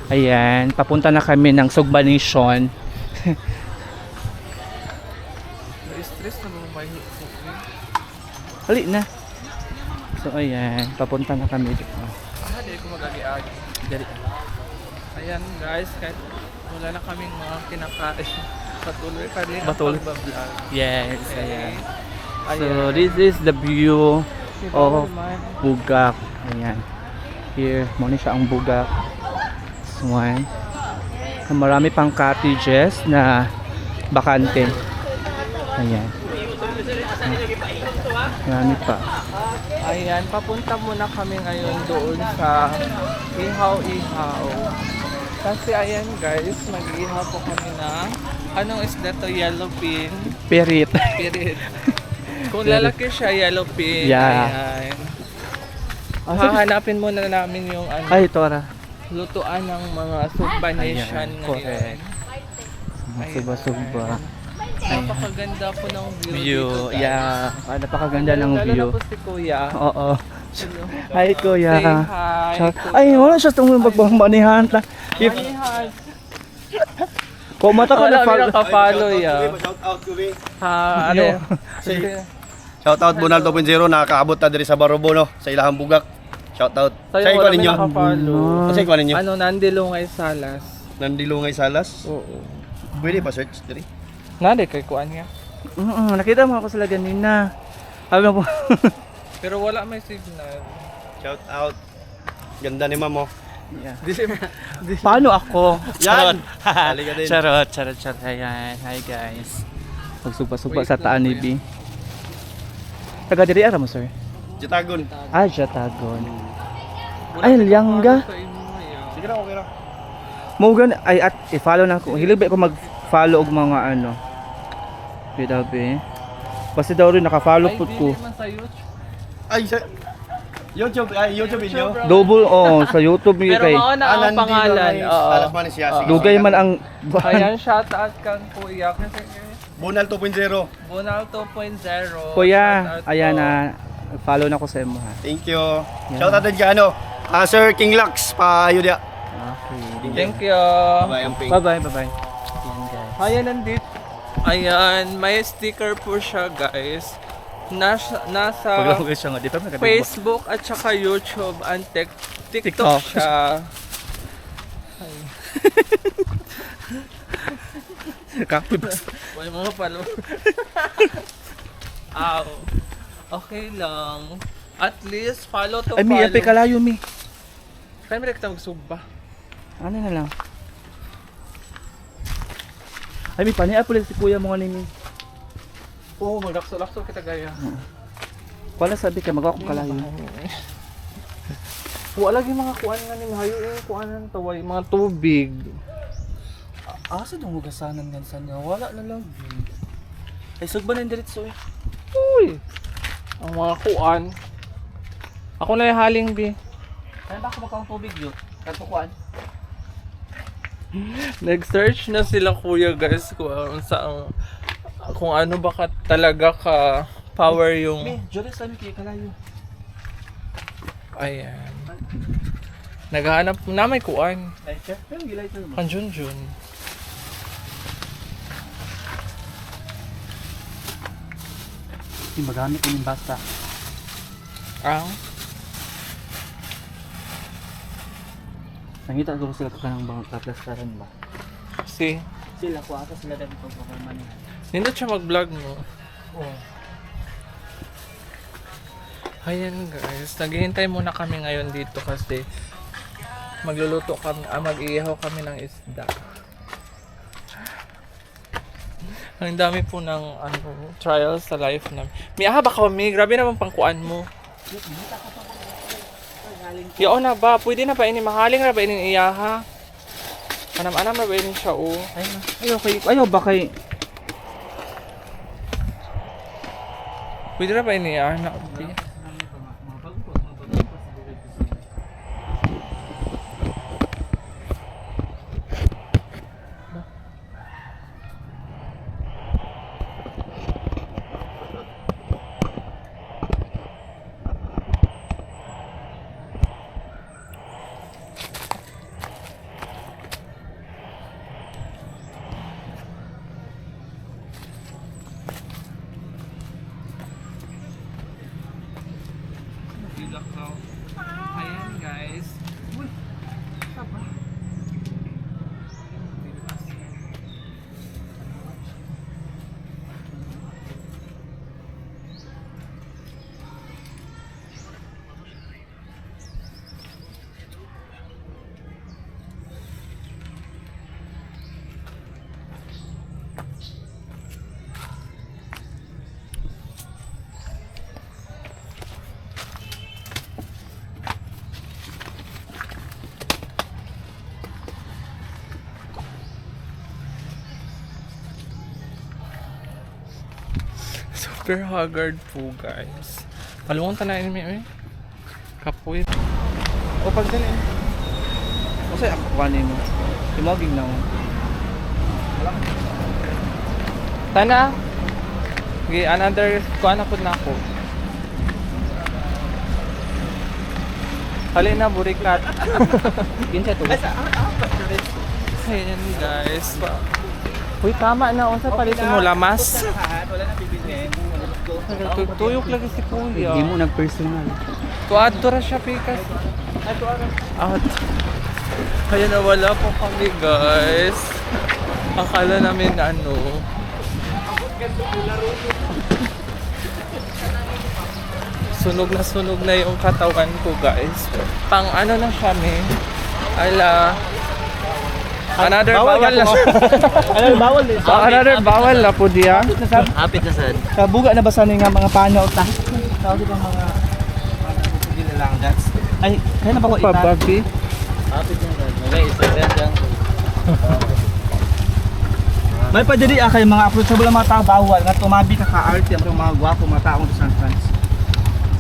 Ayan, papunta na kami ng Sugbanisyon. Na-stress na mga may Hali na. So ayan, papunta na kami dito. di ko mag-agi-agi. Dali. Ayan guys, kahit wala na kaming mga kinakain. Patuloy pa rin ang Patuloy. pagbablog. Yes, Okay. ayan. Ayan. So this is the view Diba of naman? Bugak. Ayan. Here, muna siya ang Bugak. This one. Marami pang cottages na bakante. Ayan. Marami pa. Ayan, papunta muna kami ngayon doon sa Ihaw-Ihaw. Kasi ayan guys, mag-ihaw po kami ng anong isda to? Yellowfin. Perit. Pirit. Kung lalaki siya, yellowfin. Yeah. Ayan. Hahanapin muna namin yung ano, Ay, Tora. lutuan ng mga Sugbanisyon Ayan, ngayon. correct. Suba-suba. Napakaganda po ng view, View. dito, guys. Yeah. Napakaganda ng Lalo view. na po si Kuya. Oo. Hi, Kuya. Say hi. Ciao. Kuya. Ay, wala siya itong magbangmanihan. If, Manihan. kumata ko na Wala nakapalo ya. Shout out ko rin. Ha, ano? Shout out Bunal 2.0 nakakaabot na diri sa Barobo no, sa ilahang bugak. Shout out. Sa Sa'yo ikaw wala may ninyo. nakapalo. Sa ikaw ninyo. Ano, Nandilungay Salas. Nandilungay Salas. Oo. Pwede pa search diri. Nade kay kuan niya. nakita mo ako sila ganina. Sabi mo po. Pero wala may signal. Shout out. Ganda ni Mamo. Yeah. Di Paano ako? Yan. Charot. Halika din. Charot, charot, charot. Ayan. Hi, guys. Magsupa-supa Wait sa lang, taan ni B. Taga diri ara mo, sir? Jitagon. Ah, Jatagon. Wala Ay, may Liangga. nakapalo sa inyo, ya. Sige na, okay na. Mugan ay at i-follow na ko. Hilig ba ko mag-follow og mga ano. Bidabi. Kasi daw rin naka-follow Ay, pud ko. dili man sa YouTube. Ay, sa YouTube video. bro. Double sa YouTube ni Pero kay. mauna ang pangalan. Oo. Alas man siya. Sige, Dugay sige. man ang Ayan, shout out kang Kuya. Kasi Bunal 2.0. Bunal 2.0. Kuya, Shout out ayan po. na. Follow na ko sa imo ha. Thank you. Shout out din kay ano, Sir King Lux pa Yudia. Okay. Thank you. Bye ang pink. Bye-bye, bye-bye. Ayan, guys. Ayan, nandito. Ayan, may sticker po siya, guys. Nasa Paglahugas siya nga, di pa magkatagbo. Facebook at saka YouTube and TikTok TikTok. siya. Kapoy ba? May mga palo. Aw. Okay lang. At least follow to Ay, mi, follow. epe kalayo, mi. Kaya may rekta magsugba. Ano na lang? Ay, mi, paniapul si kuya mo nga ni mi. Oo, magdakso-lakso kita gaya. Wala sabi ka, magawa kong kalayo. Wala lagi mga kuan nga ni Mahayo yung kuan ng taway, mga tubig. Asa dong hugasanan nga sa niya? Wala na lang. Ay, sugba na yung diretso eh. Uy! Ang mga kuan. Ako na yung haling bi. Ay, baka magkakang tubig yun. Katukuan. Nag-search na sila kuya guys kung ano ba talaga ka power Mi, yung Joris, sabi kayo kalayo. ayan. Naghahanap na may kuan. Lighter? Pero lighter mo. Kanjunjun. Hindi magamit ko yung basta. Ang Nangita ko sila ka ng bang kaplastaran ba? si Sila ko ata sila dati pagpapamanihan. nindot siya mag-vlog mo. Oo. Ayan guys, naghihintay muna kami ngayon dito kasi magluluto kami, mag-iihaw kami ng isda. Ang dami po ng trials sa life namin. Miyaha ba kami? Grabe naman pangkuan mo. Yao na ba? Pwede na ba ini? Mahaling na ba ini iyaha? Anam-anam na ba ini siya o? Ayaw ba kay... Pwede na ba ini iyaha na? Super haggard po, guys. Palungan tanayin mo eh. Kapoy. O pagdali. Kasi ako kanin mo. Timagig na mo. Tana. Okay, another kuha na po na ako. Hali na, burikat. Kinsa to. Ayan guys. Uy, tama na. Unsa palit mo lamas? Wala na bibilhin. Tuyok lagi si Kuya. Hindi mo nag-personal. Tuadto ra siya pikas. At kaya nawala po kami guys. Akala namin ano. Sunog na yung katawan ko guys. Pang ano na siya ala. Another bawal na siya. Another bawal eh. Another bawal na po diya. Hapit na sad. Kabuga na ba sa nga mga pano ta? Tawag din mga sige na lang that's. Ay, kaya na ba ko ita? Pababi. Hapit na sad. Okay, isa yan. May pa diri kay mga approachable mga tao bawal nga tumabi ka ka-arte ang mga gwapo mga taong sa San Franz.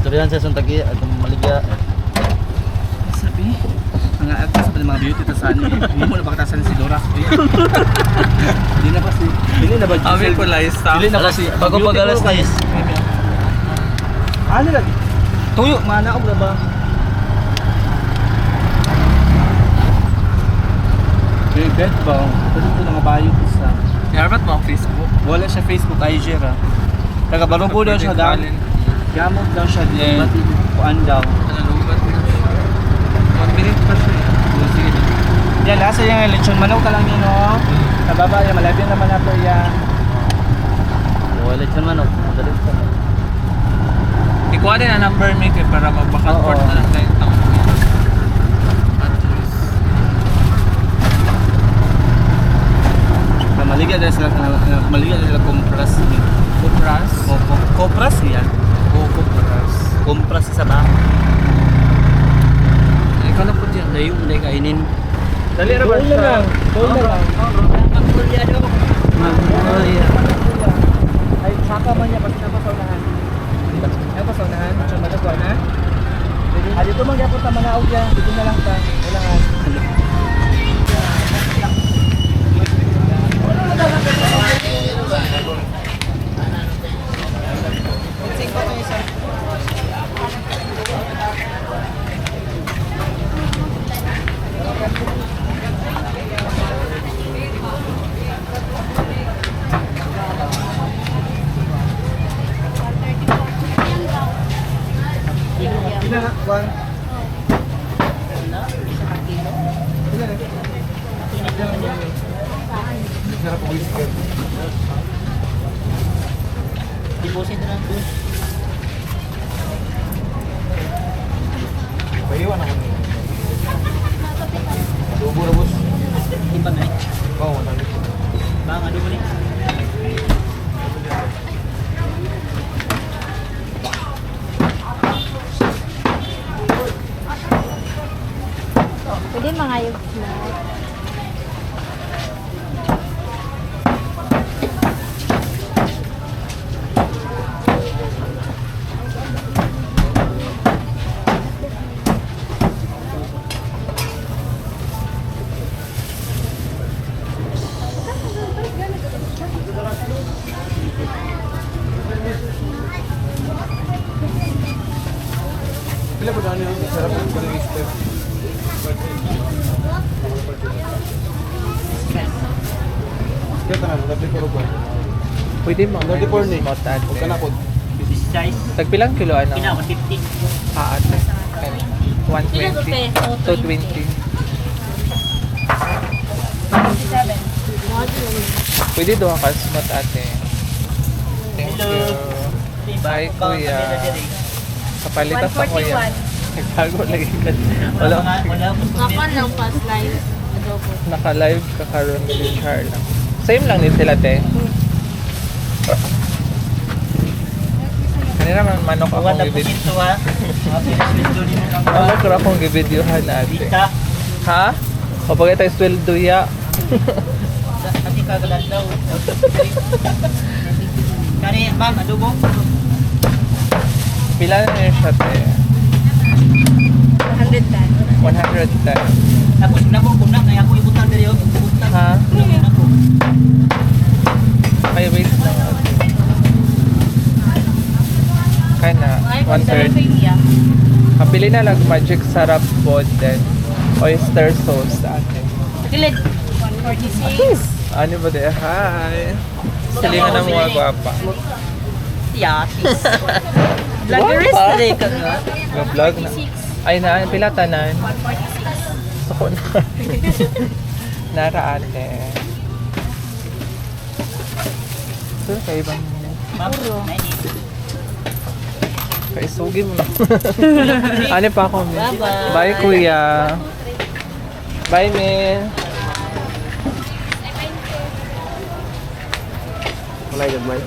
Storyan sa Suntagi at maligya. Sabi, mga agtas sa mga beauty ta sa ano. Hindi mo na baktasan si Dora. Hindi na ba si Hindi na ba Ami po lifestyle. Hindi na ba si Bago pag alas 10. Ano lang? Tuyo mana og na ba? Bet ba? Kasi ito mga bayo sa Yarbat mo ang Facebook. wala siya Facebook IG ra. Taga Barumbo daw siya daw. Gamot daw siya din. Kuan daw. Nalubat mo siya. 1 minute pa siya. Sige. Yan, nasa yung lechon manok ka lang yun, no? Sa baba, yan, malapit naman na po yan. Wallet sa manok. Dalit ka. Ikuha din ang number mo para mag-back-and-forth Oo. na lang tayo tao. At least. Maliga dahil sila compras. Kupras. Compras yan. Kupras. Kompras sa ba? Ikaw na po dyan. Layo mo kainin. Dali na ba siya? Doon na lang. Ay, saka man niya kasi napasaunahan. Napasaunahan? Siya matagwa na? Ah, dito man gapon ta mga audya. Dito na lang ta. Ulangan. One. Deposit na lang po. Paiwan ako. Dubo na boss. Iba na. Oo, nandito. Bang ano mo ni? Pwede mga yung snack. Pila po daan yung sarap ng pag-i-step. Kaya tanan, dapat ko ba? Pwede mo. 34 ni. Smart ate. Huwag ka na po. Size. Tagpilang kilo ano? Kina 150. Ate. 120. 220. Pwede doon ka smart ate. Thank you. Bye kuya. Kapalitas ako yan. Nagtago lagi ka. Wala. Wala po. Ako lang past live. Adobo. Naka-live ka karon si Charla. Same lang din sila, te. Kanina man manok akong gibidyohan. Manok ra akong gibidyohan ate. Ha? O pagka tayo sweldo ya. Nanti kagalan daw. Kani, ma'am, adobo? Pila na yun siya, te? 110. 110. Tapos nako kung na kaya ako ibutang diri og ibutang. Ha? Nako. Ay, wait lang. Kaya na, 130. Kapili na lang magic sarap po din. Oyster sauce ate. Gilid. 146. Ano ba de? Hi! Silingan ng mga gwapa. Yatis. Vloggerist Gwapa? diri ka nga. Vlog na. Ay na, pila tanan. 146. Ako na. Nara ate. So, kayo bang Ma'am, kaisugi mo na? Ano pa ako, Min? Bye-bye. Bye, kuya. Bye, Min. Wala yung man.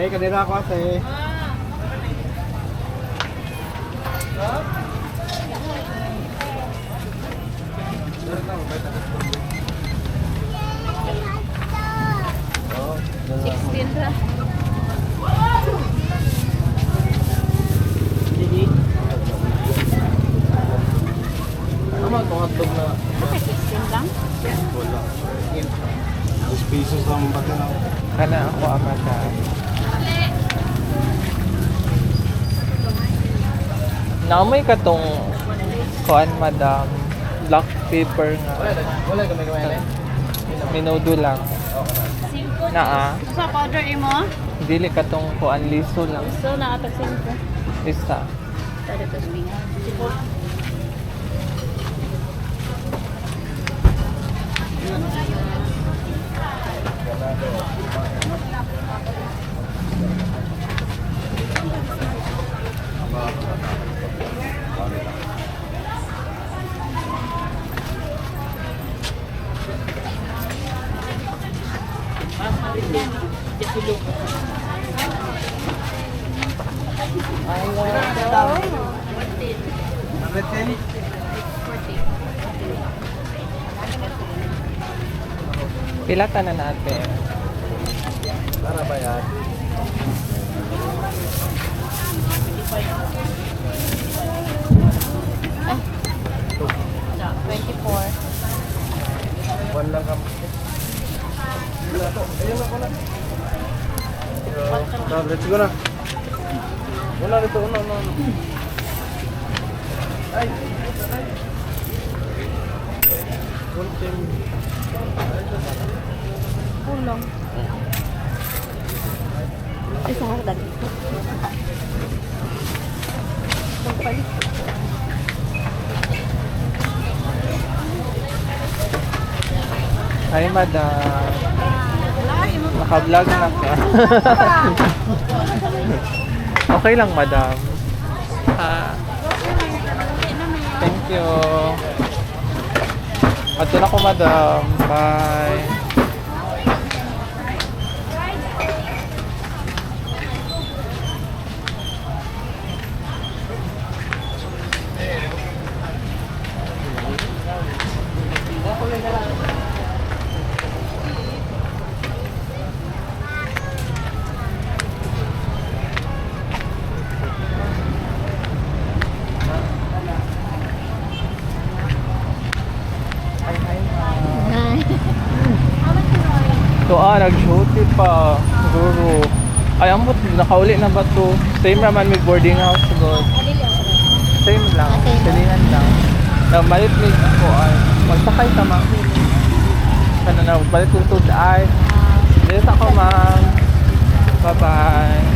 Kanina ako ate. Ano man itong hotdog na? 16 lang? 2 pesos lang ba na? Kana ako amata. Naamay ka tong kuan, madam. Black pepper nga. Wala kami kumain. Minudo lang. Naa. Sa powder mo? Dili ka tong kuan, liso lang. So, nakatag 5. Isa. Tara to swing. Pilata na natin. Para ba yan? One lang kami. Ayun ako na. Let's go na. Una dito, una. Ay. Ulong. Isa hagdag. Pagpalit. Hi, madam. Naka-vlog na ka. Okay lang, madam. Thank you. Ato na ko, madam. Bye. So nag-duty pa. Siguro. Ay, ambot, nakauli na ba to? Same naman with boarding house. God. Same lang. Silingan lang. Nagbalit ni ko ay. Magsakay ka, ma'am. Ano na, balik ko to ay. Dito ako, ma'am. Bye-bye.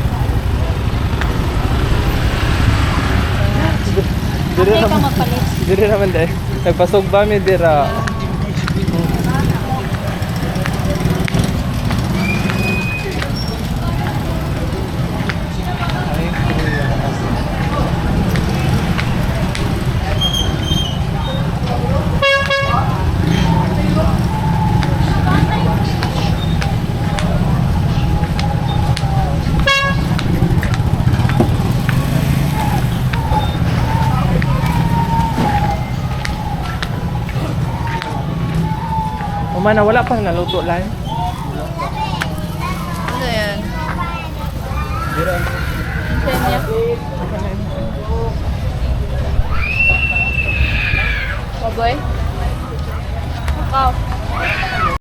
Dili Kaya ka naman, mapalit. dili naman dahil. Nagpasugba mi dira. Ay, kuya. Umana, wala pang naluto lang. Ano yan? Kenya. Baboy? Ikaw.